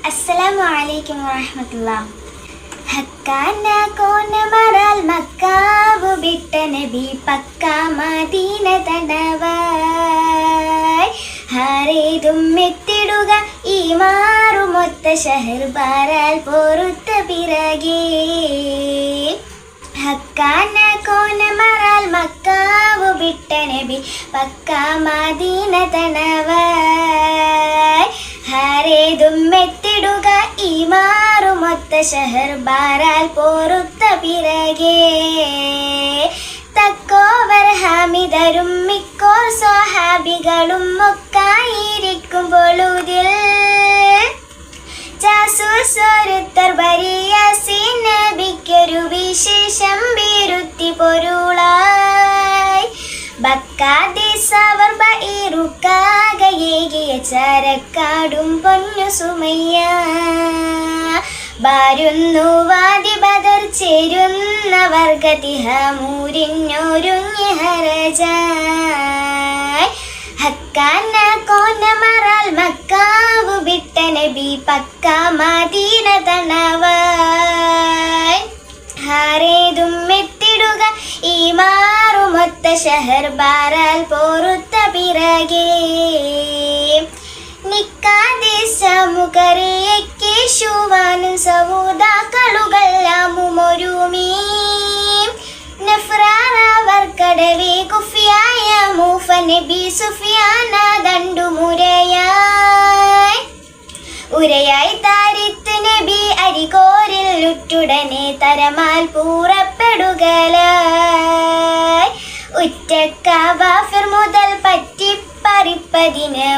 അസ്സലാമു അലൈക്കും വറഹ്മത്തുള്ളാഹി. ഹക്കാന കോന മറാൽ മക്കാവു ബിട്ട നബി പക്ക മദീന തടവായ് ഹരേതും എത്തിടുക ഈ മാറുമൊത്ത ഷഹർ ബാരാൽ പൊറുത്ത പിറകെ. ഹക്കാന കോന മറാൽ മക്കാവു ബിട്ട നബി പക്ക മദീന തടവായ് ഹരേതും എത്തിടുക ഈ മാറുമൊത്ത ഷഹർ ബാരാൽ പൊറുത്ത പിറകെ. തക്കോവർ ഹാമിദരും മിക്കോർ സ്വഹാബികളും ഒക്കായിരിക്കുമ്പോൾ ഇതിൽ ജാസൂസൊരുത്തർ ബരിയാസീൻ നബിക്കൊരു വിശേഷം ബിരുത്തി പൊരുളായി. ബക്കാദിസവർ ബഈറുക്കാകയേകിയ ചരക്കാടും പൊന്നു സുമയ്യ ബാരുന്നു വാദി ബദർ ചേരുന്ന വർഗതിഹമൂരിഞ്ഞൊരുങ്ങി ഹരജായ്. ഹക്കാന കോന മറാൽ മക്കാവു ബിട്ട നബി പക്ക മദീന തണവായ് ഹരേതും എത്തിടുക ഈ മാറുമൊത്ത ഷഹർ ബാരാൽ പൊറുത്ത പിറകെ. നിക്കാതെ സമുഖരേക്കേശുവാനും സഹോദാക്കളുകളാമുമൊരുമീ നഫ്രാറവർക്കടവേ കുഫിയായ മൂഫ നബി സുഫിയാന ദണ്ടുമുരയായി ഉരയായി താരിത്ത് നബി അരികോരിൽ ഉറ്റുടനെ തരമാൽ പൂറപ്പെടുകലായി. ഉറ്റക്കാവാഫിർ മുതൽ പറ്റിപ്പറിപ്പതിന്